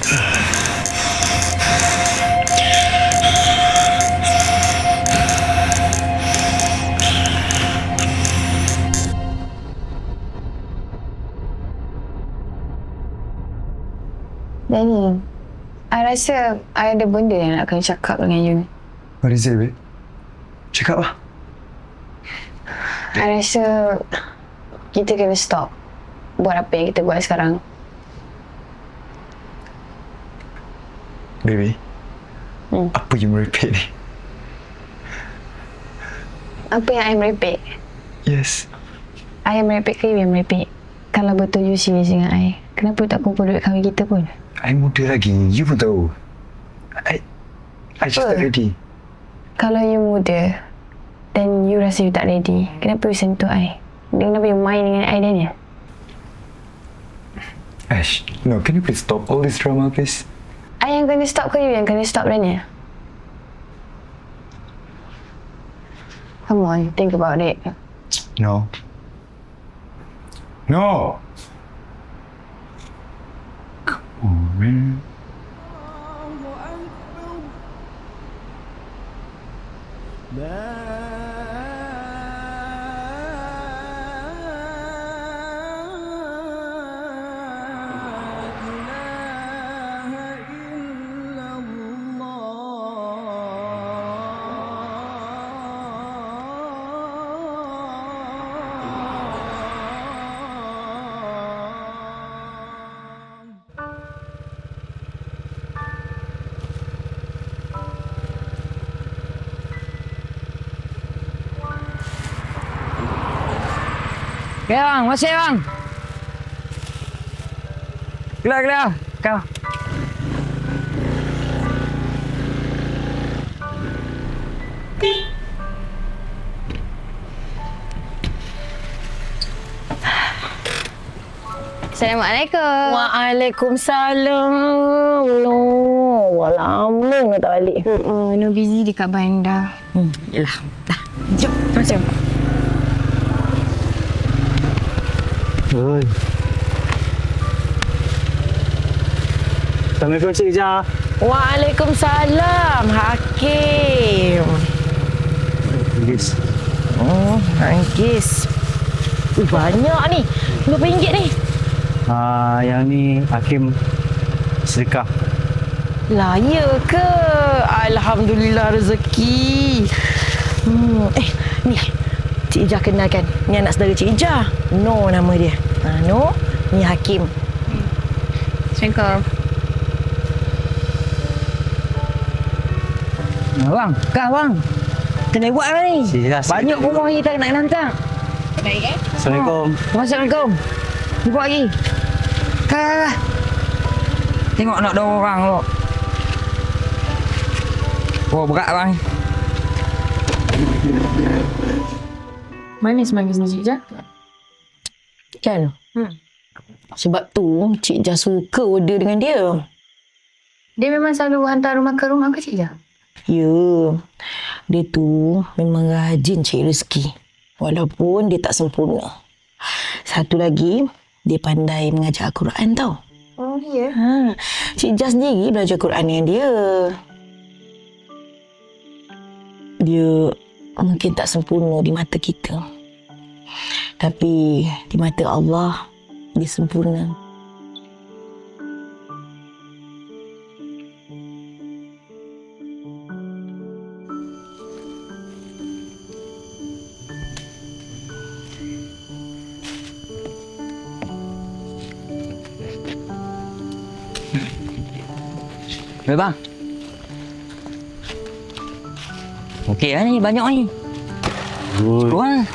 Danny, I rasa I ada benda yang nak kena cakap dengan you. What is it, babe? Cakap lah. I rasa kita kena stop buat apa yang kita buat sekarang. Baby, apa you merepek ni? Apa yang I merepek? Yes. I yang merepek ke you yang merepek? Kalau betul you serius dengan I, kenapa tak kumpul duit kahwin kita pun? I muda lagi, you pun tahu. I just not ready. Kalau you muda, then you rasa you tak ready, kenapa you sentuh I? Kenapa you main dengan I Daniel? Ash, no, can you please stop all this drama, please? I yang kena stop ke you yang kena stop Daniel? Come on, think about it. No. No! Come on, man. Ya bang, masih bang. Keluar. Kau. Assalamualaikum. Waalaikumsalam. Lama nak tak balik. No busy dekat bandar. Yelah. Dah. Jom, macam. Oi. Assalamualaikum Cik Ija. Waalaikumsalam, Hakim. Yes. Oh, Anggis. Banyak ni. RM50 ni. Yang ni Hakim sedekah. Lah, ya ke? Alhamdulillah rezeki. Ni. Cik Ija kenalkan. Ni anak saudara Cik Ija. No nama dia. No. Ni Hakim. Assalamualaikum. Bang, kau bang. Kena buat lah ni. Silah, Banyak rumah kita nak hantar. Baik Assalamualaikum. Assalamualaikum. Ni buat lagi. Kau. Tengok nak 2 orang tu. Oh, berat bang. Manis ni Cik Jah. Kan? Sebab tu Cik Jah suka order dengan dia. Dia memang selalu hantar rumah ke rumah ke Cik Jah? Ya. Dia tu memang rajin cari rezeki. Walaupun dia tak sempurna. Satu lagi, dia pandai mengajar Al-Quran tau. Oh, ya? Cik Jah sendiri belajar Quran dengan dia. Dia mungkin tak sempurna di mata kita. Tapi di mata Allah, dia sempurna. Bang. Okey lah ni, banyak ni. Ui, Kurang.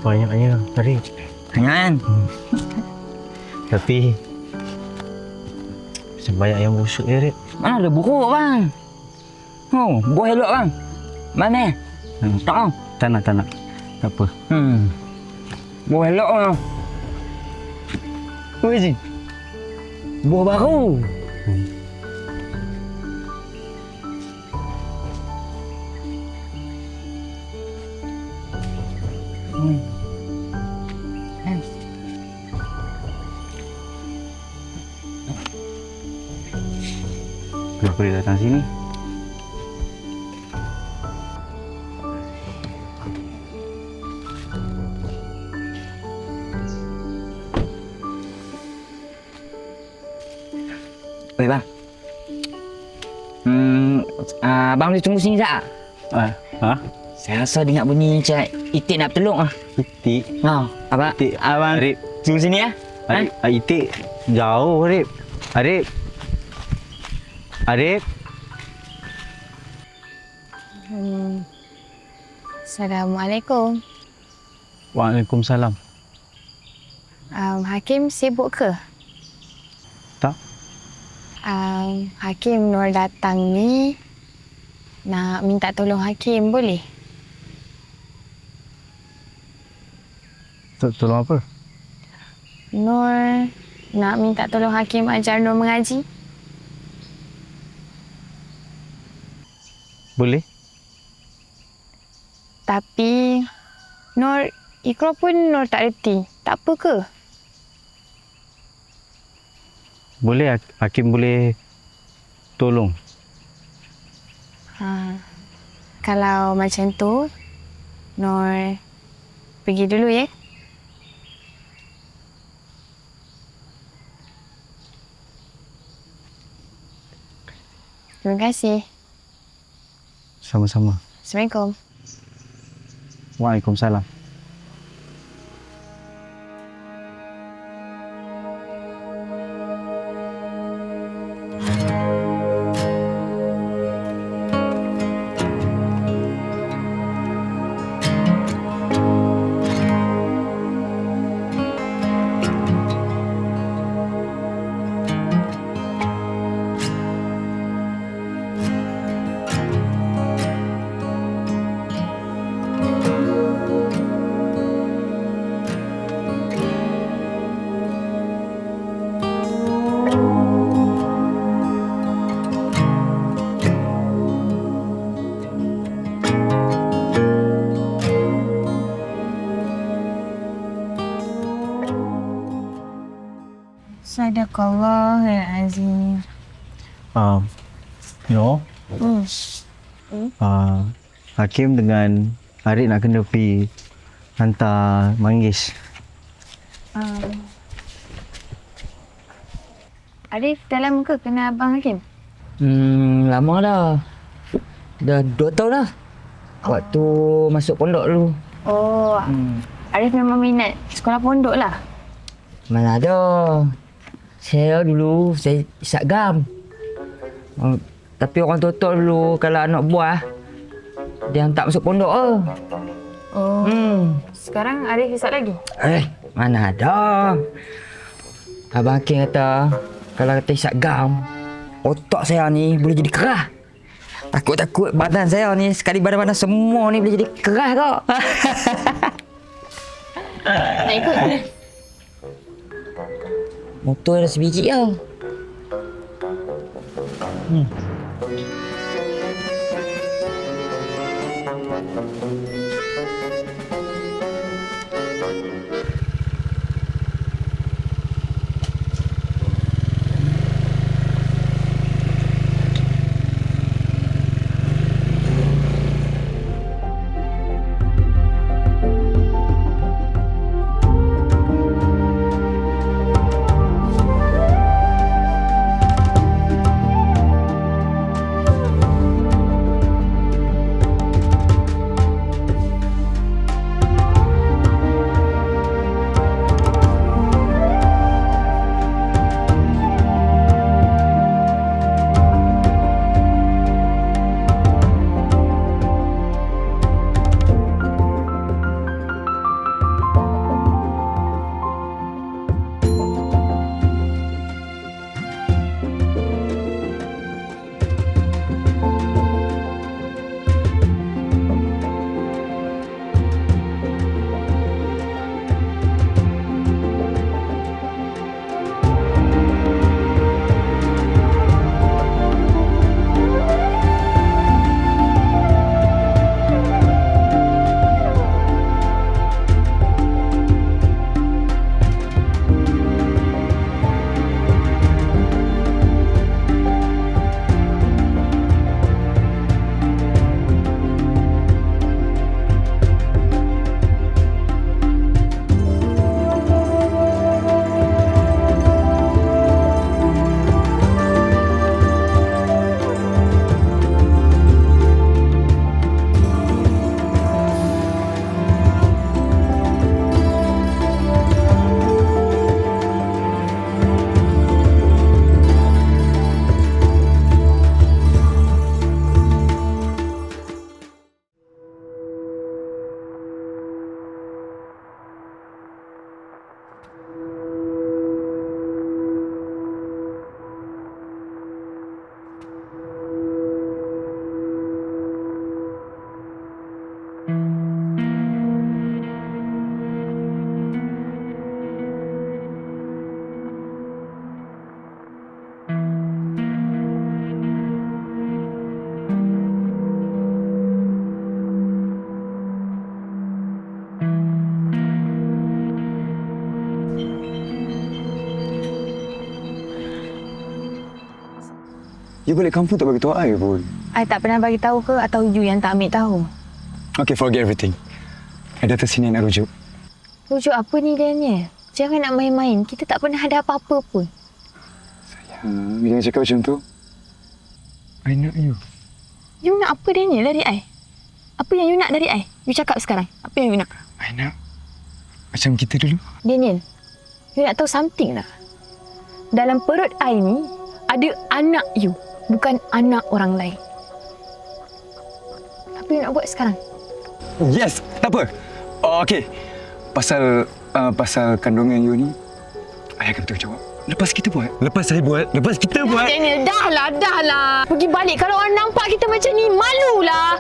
banyaknya tadi. Jangan. Tapi macam banyak yang busuk dia, Rik. Mana ada buruk bang. Oh, buah elok bang. Mana? Tak bang. Tak nak. Tak apa. Buah elok bang. Apa sih? Buah baru. Kenapa dia datang sini? Oi bang. Abang boleh tunggu sini tak? Ha? Saya rasa dengar bunyi macam Itik nak bertelur ah. Itik. Abang. Itik. Abang Arif. tunggu sini ya. Arif. Itik. Jauh, Arif. Arif. Arif. Assalamualaikum. Waalaikumsalam. Hakim sibuk ke? Tak? Hakim Nur datang ni nak minta tolong Hakim, boleh? Tolong apa? Nur nak minta tolong Hakim ajar Nur mengaji. Boleh? Tapi Nur Iqra pun Nur tak reti. Tak apa ke? Boleh, Hakim boleh tolong. Kalau macam tu, Nur pergi dulu ya. Terima kasih. Sama-sama. Assalamualaikum. Waalaikumsalam. Sadaqallahul-azim. Hakim dengan Arif nak kena pergi hantar manggis. Arif dah lama ke kenal Abang Hakim? Lama dah. Dah 2 tahun dah. Waktu masuk pondok dulu. Oh, Arif memang minat sekolah pondok lah. Mana ada. Saya dulu, saya isap gam. Tapi orang tua dulu, kalau anak buah, dia hantar masuk pondok ke. Oh, sekarang Arif isap lagi? Mana ada. Abang Hakim kata, kalau kata isap gam, otak saya ni boleh jadi kerah. Takut-takut badan saya ni, sekali badan-badan semua ni boleh jadi kerah kok. Nak ikut? Motor ada sebiji tau. You balik kampung tak bagi tahu I pun. I tak pernah bagi tahu ke atau you yang tak ambil tahu? Okay, forget everything. I datang sini nak rujuk. Rujuk apa ni Daniel? Jangan nak main-main. Kita tak pernah ada apa-apa pun. Jangan cakap macam tu. I know you. You nak apa Daniel dari I? Apa yang you nak dari I? You cakap sekarang. Apa yang you nak? I nak macam kita dulu. Daniel, you nak tahu something tak? Dalam perut I ni, ada anak you. Bukan anak orang lain. Apa you nak buat sekarang? Yes, tak apa. Oh, okay. Pasal kandungan you ni, I akan bertanggungjawab. Lepas kita buat. Lepas saya buat. Lepas kita buat. Daniel, dah lah. Pergi balik. Kalau orang nampak kita macam ni, malulah.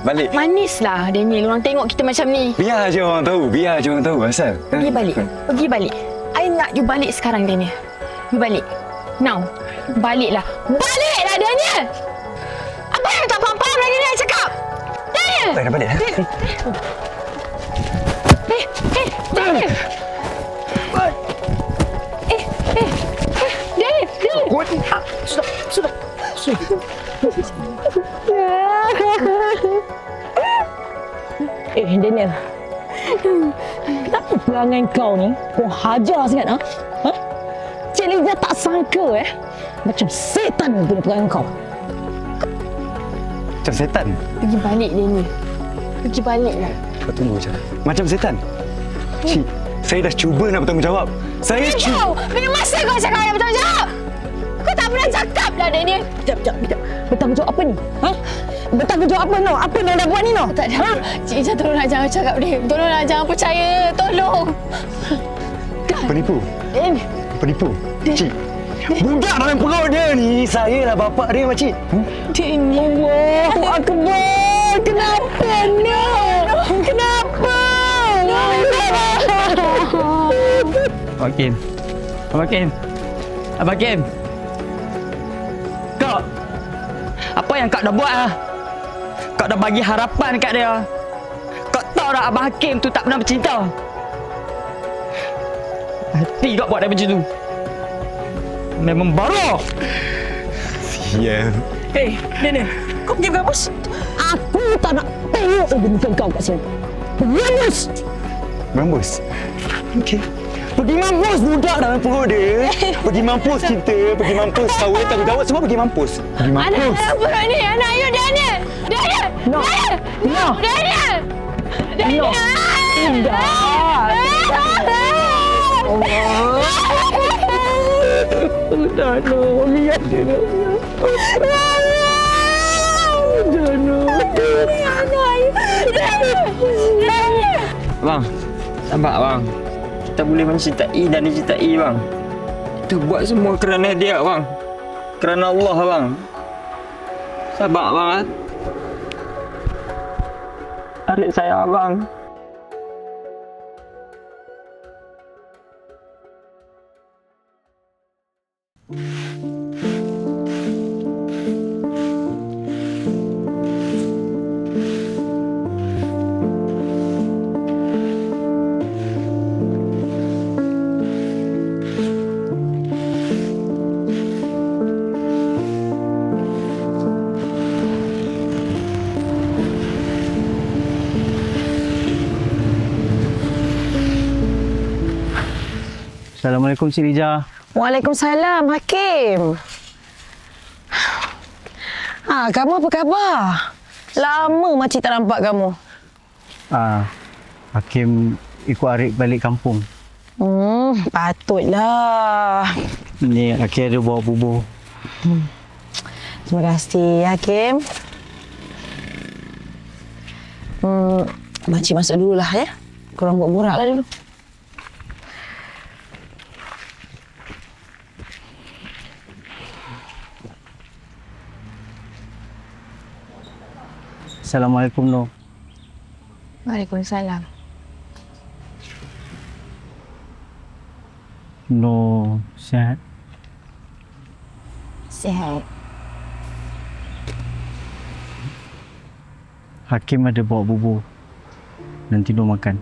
Balik. Manislah Daniel. Orang tengok kita macam ni. Biar je orang tahu. Asal. Pergi balik. I nak you balik sekarang, Daniel. You balik. Now. Baliklah Daniel. Apa yang tak faham lagi ni I cakap? Daniel. Dah balik. Daniel. Daniel. Sudah. Daniel. Kenapa perangai kau ni? Kau hajar sangat, ha? Cik Liza tak sangka, macam setan punya perangai kau. Macam setan. Pergi balik, Daniel. Pergi baliklah. Kau tunggu je. Macam setan. Cik, saya dah cuba nak bertanggungjawab. Saya cuba. Bila masa kau cakap yang bertanggungjawab? Kau tak pernah cakap dah, Daniel. Sekejap. Bertanggungjawab apa ni? Ha? Bertanggungjawab apa, No? Apa yang dah buat ni, No? Tak ada. Cik Ijah, tolonglah jangan cakap dia. Tolonglah jangan percaya. Tolong. Penipu. Daniel. Penipu. Cik. Budak dalam perut dia ni. Saya lah bapak dia, makcik. Daniel. Allahu Akbar. Kenapa, No? Kenapa? Abang Kim. Kau. Apa yang kau dah buat, ah? Kau dah bagi harapan kat dia. Kau tahu tak Abang Hakim tu tak pernah bercinta? Hati kau buat dia macam tu. Memang baru. Sial. Hei, Daniel. Kau pergi ke kampus? Aku tak nak tengok lagi muka kau kat sini. Mampus! Mampus. Okey. Pergi mampus budak dalam perut dia. Pergi mampus kita. Pergi mampus. Tahu dia tanggungjawab semua pergi mampus. Pergi Anak mampus. dalam perut ni. Anak you, Daniel. Daniel. No. No. Daniel. No. Sudah, No. Lihat dia. Bang, sabar bang. Kita boleh mencintai dan dicintai bang. Kita buat semua kerana dia bang. Kerana Allah bang. Sabar bang. Adik saya bang. Assalamualaikum Cik Lija. Waalaikumsalam, Hakim. Kamu apa khabar? Lama makcik tak nampak kamu. Hakim ikut Arif balik kampung. Patutlah. Ni Hakim ada bawa bubur. Terima kasih, Hakim. Makcik masuk dululah ya. Korang buat borak lah dulu. Assalamualaikum Noh. Waalaikumsalam. Noh sihat? Sihat. Hakim ada bawa bubur. Nanti Noh makan.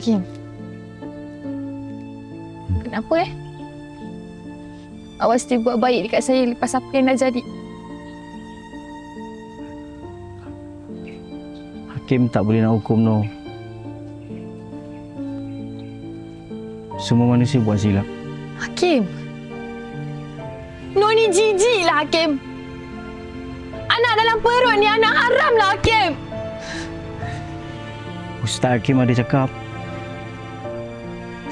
Hakim. Kenapa Awak mesti buat baik dekat saya lepas apa yang dah jadi. Hakim tak boleh nak hukum Noh. Semua manusia buat silap. Hakim. Noh ni jijik lah Hakim. Anak dalam perut ni anak haram lah Hakim. Ustaz Hakim ada cakap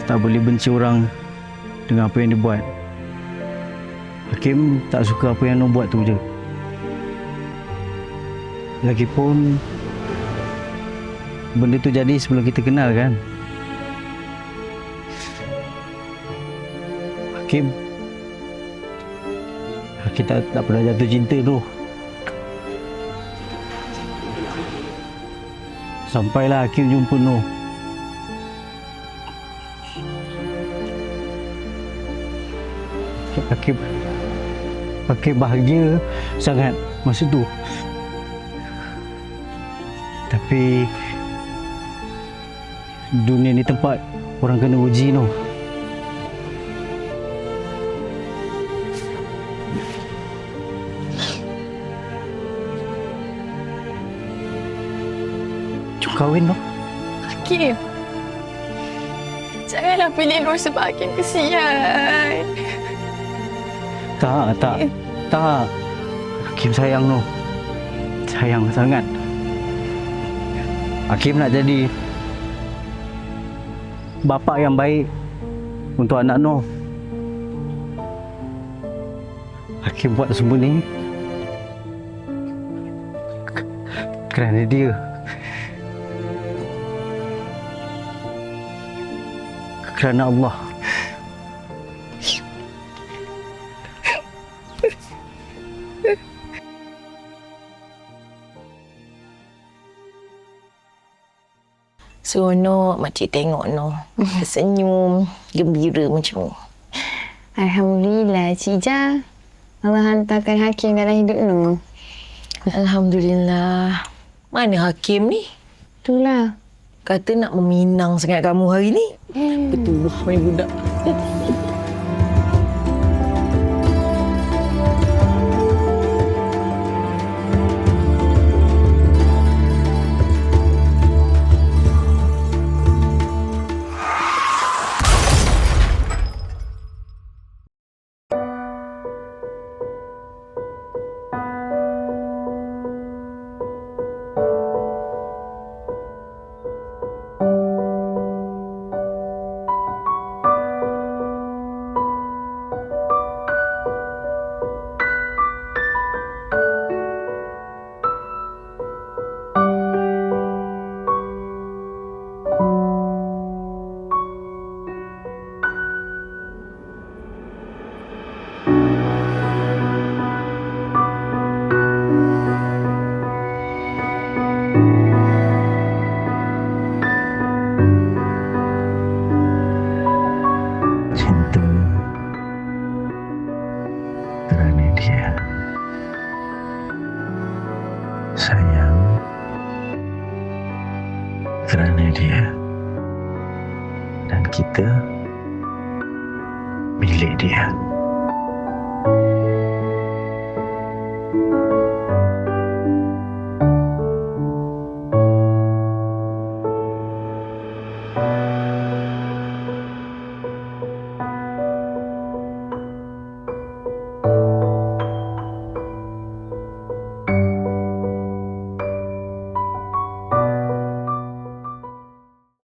tak boleh benci orang dengan apa yang dia buat. Hakim tak suka apa yang Noh buat tu je. Lagipun benda tu jadi sebelum kita kenal kan. Hakim tak pernah jatuh cinta tu. Sampailah Hakim jumpa Noh. Hakim bahagia sangat masa tu. Tapi dunia ni tempat orang kena uji Noh. Cuk kahwin Noh. Hakim. Janganlah pilih Nur sebab Hakim kesian. Tak. Hakim sayang Noh. Sayang sangat. Hakim nak jadi bapa yang baik untuk anak Noh. Hakim buat semua ni kerana dia. Kerana Allah. Seronok makcik tengok Noh. Senyum, gembira macam ni. Alhamdulillah Cik Ija. Allah hantarkan Hakim dalam hidup Nur. Alhamdulillah. Mana Hakim ni? Itulah. Kata nak meminang sangat kamu hari ni. Betul main budak. Sayang kerana dia, dan kita milik dia.